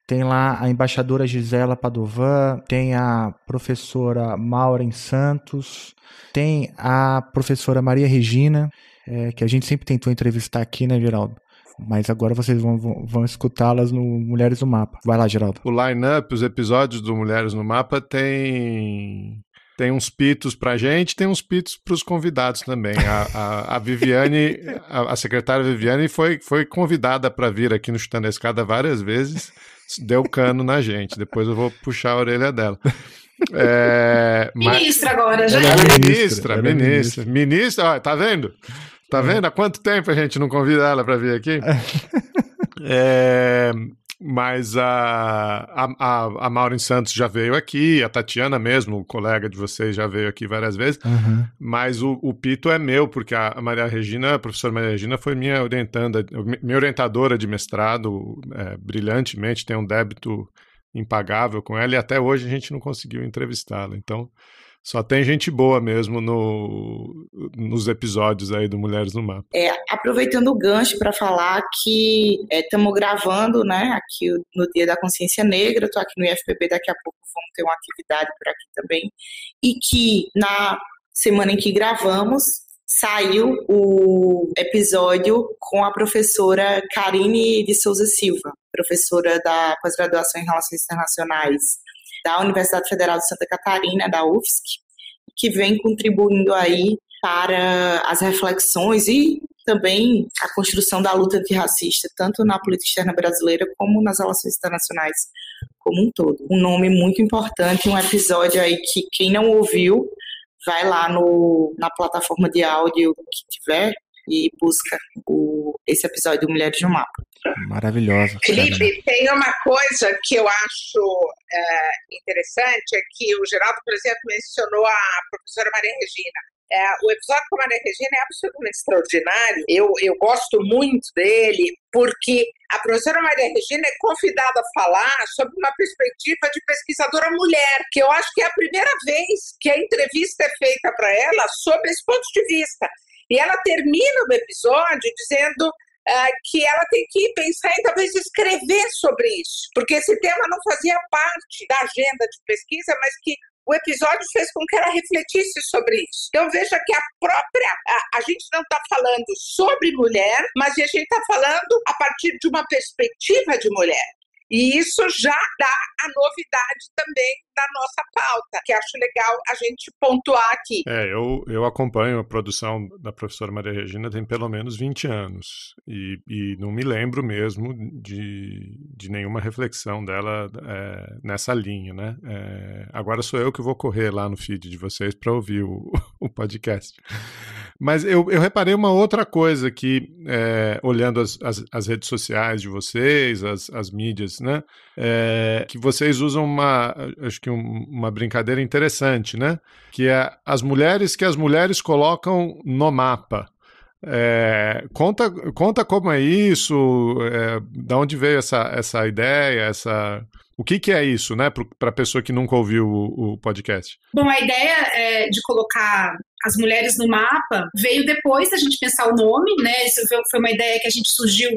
Tem lá a embaixadora Gisela Padovan, tem a professora Maureen Santos, tem a professora Maria Regina, que a gente sempre tentou entrevistar aqui, né, Geraldo? Mas agora vocês vão escutá-las no Mulheres no Mapa. Vai lá, Geraldo. O line-up, os episódios do Mulheres no Mapa tem uns pitos pra gente, tem uns pitos pros convidados também. A Viviane, a secretária Viviane foi convidada para vir aqui no Chutando a Escada várias vezes, deu cano na gente. Depois eu vou puxar a orelha dela. Ministra agora, já. Ela é ministra, ó, tá vendo? Tá vendo? Há quanto tempo a gente não convida ela para vir aqui? Mas a Maureen Santos já veio aqui, a Tatiana mesmo, colega de vocês, já veio aqui várias vezes. Uhum. Mas o pito é meu, porque a professora Maria Regina foi minha orientadora de mestrado, brilhantemente, tem um débito impagável com ela, e até hoje a gente não conseguiu entrevistá-la. Então, só tem gente boa mesmo nos episódios aí do Mulheres no Mapa. Aproveitando o gancho para falar que estamos gravando, né, aqui no Dia da Consciência Negra, estou aqui no IFPB, daqui a pouco vamos ter uma atividade por aqui também, e que na semana em que gravamos, saiu o episódio com a professora Karine de Souza Silva, professora da pós-graduação em Relações Internacionais da Universidade Federal de Santa Catarina, da UFSC, que vem contribuindo aí para as reflexões e também a construção da luta antirracista, tanto na política externa brasileira como nas relações internacionais como um todo. Um nome muito importante, um episódio aí que quem não ouviu, vai lá na plataforma de áudio que tiver e busca esse episódio do Mulheres no Mapa. Maravilhosa. Felipe, tem uma coisa que eu acho interessante, é que o Geraldo, por exemplo, mencionou a professora Maria Regina. O episódio com a Maria Regina é absolutamente extraordinário. Eu gosto muito dele, porque a professora Maria Regina é convidada a falar sobre uma perspectiva de pesquisadora mulher, que eu acho que é a primeira vez que a entrevista é feita para ela sobre esse ponto de vista. E ela termina o episódio dizendo que ela tem que pensar em talvez escrever sobre isso, porque esse tema não fazia parte da agenda de pesquisa, mas que o episódio fez com que ela refletisse sobre isso. Então veja que a gente não está falando sobre mulher, mas a gente está falando a partir de uma perspectiva de mulher. E isso já dá a novidade também da nossa pauta, que acho legal a gente pontuar aqui. Eu acompanho a produção da professora Maria Regina tem pelo menos 20 anos e não me lembro mesmo de nenhuma reflexão dela nessa linha, né? Agora sou eu que vou correr lá no feed de vocês para ouvir o podcast. Mas eu reparei uma outra coisa que, olhando as redes sociais de vocês, as mídias, né? Que vocês usam acho que uma brincadeira interessante, né? Que é as mulheres que as mulheres colocam no mapa. Conta como é isso, de onde veio essa ideia, o que é isso, né, para a pessoa que nunca ouviu o podcast? Bom, a ideia de colocar as mulheres no mapa veio depois da gente pensar o nome, né? Isso foi uma ideia que surgiu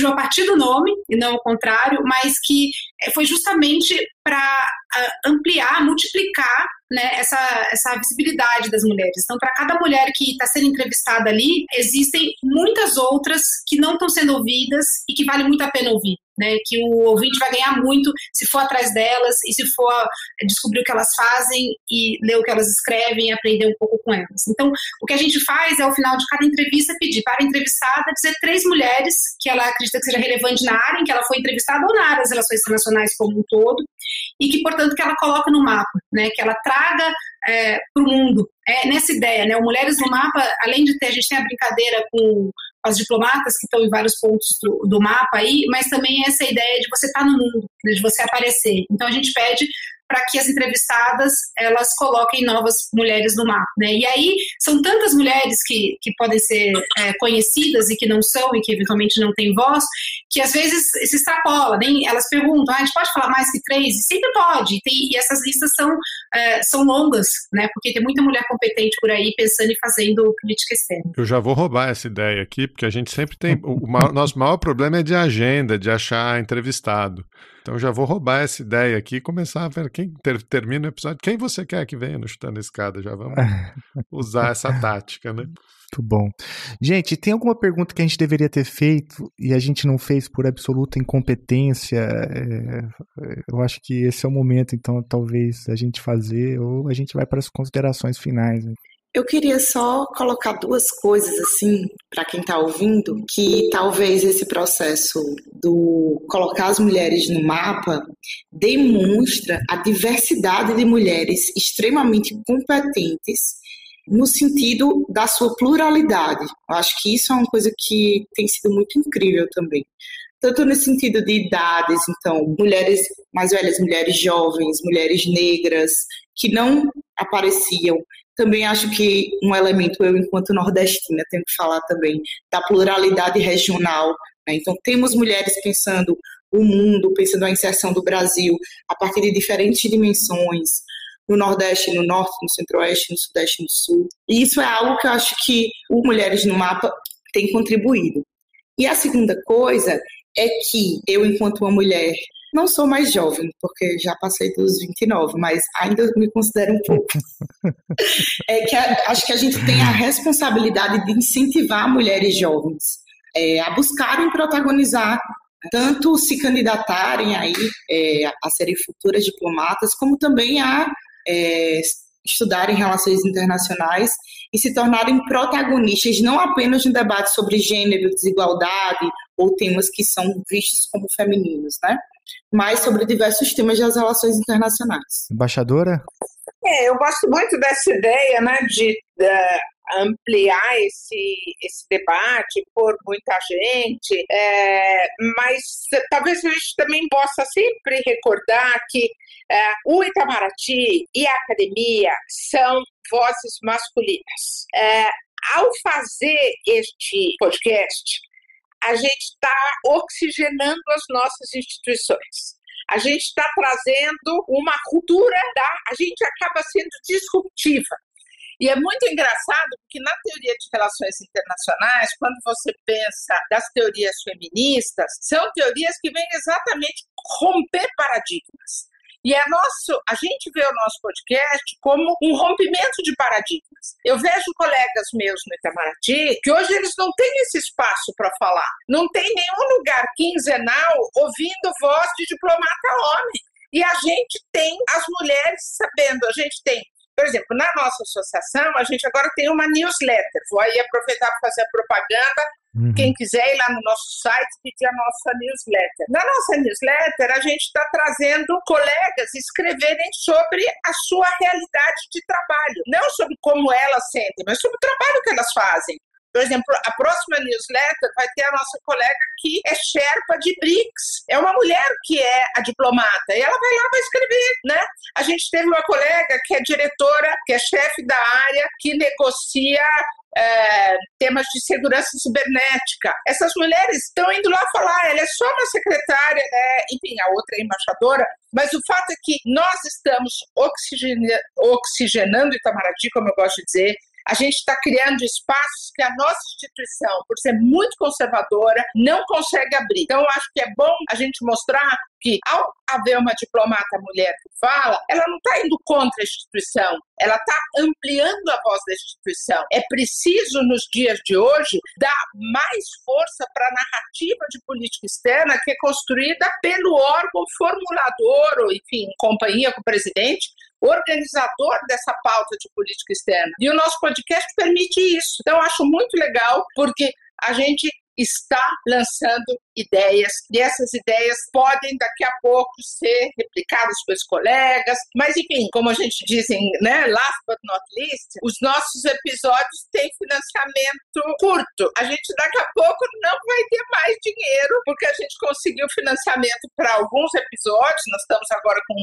a partir do nome e não ao contrário, mas que foi justamente para ampliar, multiplicar, né, essa visibilidade das mulheres. Então, para cada mulher que está sendo entrevistada ali, existem muitas outras que não estão sendo ouvidas e que vale muito a pena ouvir, né? Que o ouvinte vai ganhar muito se for atrás delas e se for descobrir o que elas fazem e ler o que elas escrevem e aprender um pouco com elas. Então, o que a gente faz é, ao final de cada entrevista, pedir para a entrevistada dizer 3 mulheres que ela acredita que seja relevante na área em que ela foi entrevistada ou na área das relações internacionais como um todo, e que, portanto, que ela coloque no mapa, né? Que ela traga para o mundo. Nessa ideia, né? O Mulheres no Mapa, além de a gente tem a brincadeira com as diplomatas que estão em vários pontos do mapa aí, mas também essa ideia de você estar no mundo, né, de você aparecer. Então a gente pede para que as entrevistadas elas coloquem novas mulheres no mapa, né? E aí são tantas mulheres que podem ser conhecidas e que não são e que eventualmente não têm voz, que às vezes se extrapola, nem elas perguntam, a gente pode falar mais que 3? E sempre pode, e essas listas são longas, né? Porque tem muita mulher competente por aí pensando e fazendo política externa. Eu já vou roubar essa ideia aqui, porque a gente sempre tem, nosso maior problema é de agenda, de achar entrevistado. Então já vou roubar essa ideia aqui e começar a ver quem termina o episódio. Quem você quer que venha no Chutando a Escada? Já vamos usar essa tática, né? Muito bom. Gente, tem alguma pergunta que a gente deveria ter feito e a gente não fez por absoluta incompetência? Eu acho que esse é o momento, então, talvez a gente fazer, ou a gente vai para as considerações finais. Né? Eu queria só colocar 2 coisas, assim, para quem está ouvindo, que talvez esse processo do colocar as mulheres no mapa demonstra a diversidade de mulheres extremamente competentes no sentido da sua pluralidade. Eu acho que isso é uma coisa que tem sido muito incrível também. Tanto no sentido de idades, então, mulheres mais velhas, mulheres jovens, mulheres negras, que não apareciam. Também acho que um elemento, eu enquanto nordestina, tenho que falar também da pluralidade regional, né? Então, temos mulheres pensando o mundo, pensando a inserção do Brasil a partir de diferentes dimensões, no Nordeste, no Norte, no Centro-Oeste, no Sudeste, no Sul. E isso é algo que eu acho que o Mulheres no Mapa tem contribuído. E a segunda coisa é que eu, enquanto uma mulher, não sou mais jovem, porque já passei dos 29, mas ainda me considero um pouco. É que acho que a gente tem a responsabilidade de incentivar mulheres jovens a buscarem protagonizar, tanto se candidatarem aí a serem futuras diplomatas, como também a estudarem relações internacionais e se tornarem protagonistas não apenas no debate sobre gênero, desigualdade ou temas que são vistos como femininos, né? Mas sobre diversos temas das relações internacionais. Embaixadora? Eu gosto muito dessa ideia, né, de ampliar esse debate por muita gente, mas talvez a gente também possa sempre recordar que o Itamaraty e a academia são vozes masculinas. Ao fazer este podcast, a gente está oxigenando as nossas instituições. A gente está trazendo uma cultura a gente acaba sendo disruptiva. E é muito engraçado porque na teoria de relações internacionais, quando você pensa das teorias feministas, são teorias que vêm exatamente romper paradigmas. E a gente vê o nosso podcast como um rompimento de paradigmas. Eu vejo colegas meus no Itamaraty que hoje eles não têm esse espaço para falar. Não tem nenhum lugar quinzenal ouvindo voz de diplomata homem. E a gente tem as mulheres sabendo, a gente tem, por exemplo, na nossa associação, a gente agora tem uma newsletter. Vou aí aproveitar para fazer a propaganda. Quem quiser ir lá no nosso site pedir a nossa newsletter. Na nossa newsletter, a gente está trazendo colegas escreverem sobre a sua realidade de trabalho. Não sobre como elas sentem, mas sobre o trabalho que elas fazem. Por exemplo, a próxima newsletter vai ter a nossa colega que é Sherpa de BRICS. É uma mulher que é a diplomata e ela vai lá para escrever, né? A gente teve uma colega que é diretora, que é chefe da área, que negocia temas de segurança cibernética. Essas mulheres estão indo lá falar, ela é só uma secretária, enfim, a outra é embaixadora, mas o fato é que nós estamos oxigenando o Itamaraty, como eu gosto de dizer. A gente está criando espaços que a nossa instituição, por ser muito conservadora, não consegue abrir. Então, eu acho que é bom a gente mostrar que, ao haver uma diplomata mulher que fala, ela não está indo contra a instituição, ela está ampliando a voz da instituição. É preciso, nos dias de hoje, dar mais força para a narrativa de política externa que é construída pelo órgão formulador, ou, enfim, em companhia com o presidente, organizador dessa pauta de política externa. E o nosso podcast permite isso. Então, eu acho muito legal, porque a gente está lançando ideias, e essas ideias podem daqui a pouco ser replicadas pelos colegas, mas enfim, como a gente diz last but not least, os nossos episódios têm financiamento curto. A gente daqui a pouco não vai ter mais dinheiro, porque a gente conseguiu financiamento para alguns episódios, nós estamos agora com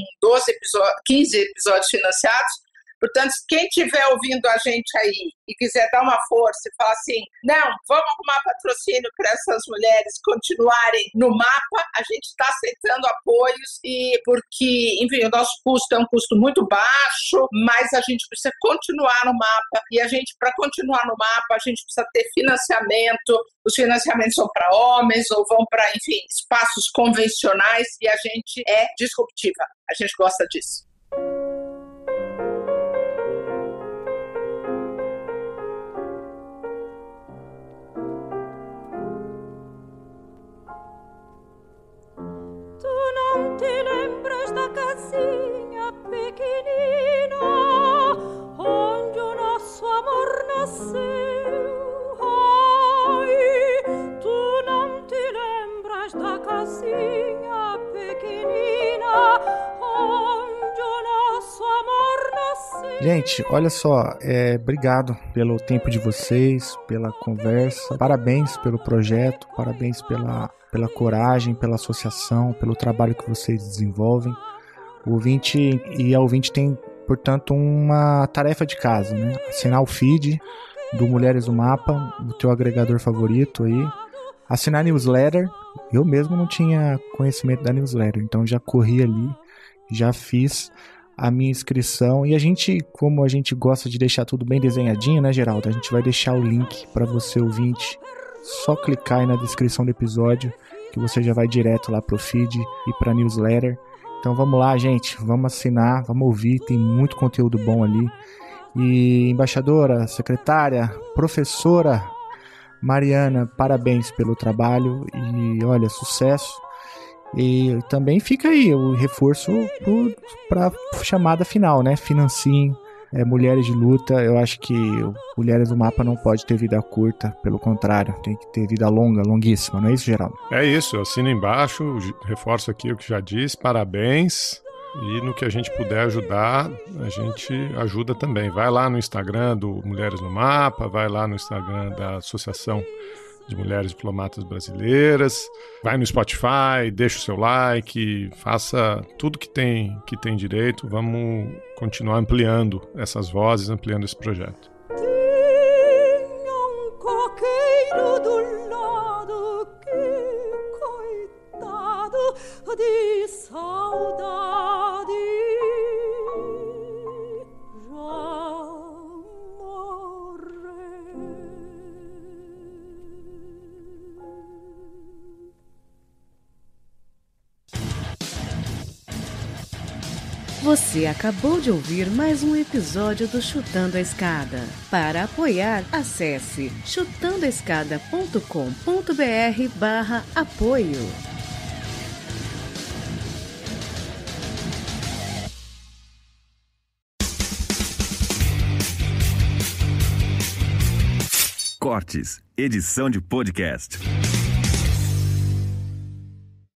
15 episódios financiados. Portanto, quem estiver ouvindo a gente aí e quiser dar uma força e falar assim, não, vamos arrumar patrocínio para essas mulheres continuarem no mapa, a gente está aceitando apoios, e porque, enfim, o nosso custo é um custo muito baixo, mas a gente precisa continuar no mapa, e a gente, para continuar no mapa, a gente precisa ter financiamento. Os financiamentos são para homens ou vão para, enfim, espaços convencionais, e a gente é disruptiva, a gente gosta disso. Da casinha pequenina onde o nosso amor nasceu. Ai, tu não te lembras da casinha pequenina onde o nosso amor nasceu. Gente, olha só, obrigado pelo tempo de vocês, pela conversa, parabéns pelo projeto, parabéns pela coragem, pela associação, pelo trabalho que vocês desenvolvem. O ouvinte e a ouvinte tem, portanto, uma tarefa de casa, né? Assinar o feed do Mulheres do Mapa, do teu agregador favorito aí. Assinar a newsletter, Eu mesmo não tinha conhecimento da newsletter, então já corri ali, já fiz a minha inscrição. E a gente, como a gente gosta de deixar tudo bem desenhadinho, né, Geraldo? A gente vai deixar o link para você, ouvinte. Só clicar aí na descrição do episódio que você já vai direto lá pro feed e pra newsletter. Então vamos lá, gente, vamos assinar, vamos ouvir, tem muito conteúdo bom ali. E embaixadora, secretária, professora Mariana, parabéns pelo trabalho e olha, sucesso. E também fica aí o reforço para a chamada final, né? Financiem Mulheres de Luta. Eu acho que Mulheres do Mapa não pode ter vida curta, pelo contrário, tem que ter vida longa, longuíssima, não é isso, Geraldo? É isso, assina embaixo, reforço aqui o que já disse, parabéns. E no que a gente puder ajudar, a gente ajuda também. Vai lá no Instagram do Mulheres no Mapa, vai lá no Instagram da Associação de Mulheres Diplomatas Brasileiras, vai no Spotify, deixa o seu like, faça tudo que tem direito. Vamos continuar ampliando essas vozes, ampliando esse projeto. Tinha coqueiro do lado que, coitado, de saudade já morreu. Você acabou de ouvir mais um episódio do Chutando a Escada. Para apoiar, acesse chutandoaescada.com.br/apoio. Cortes, edição de podcast.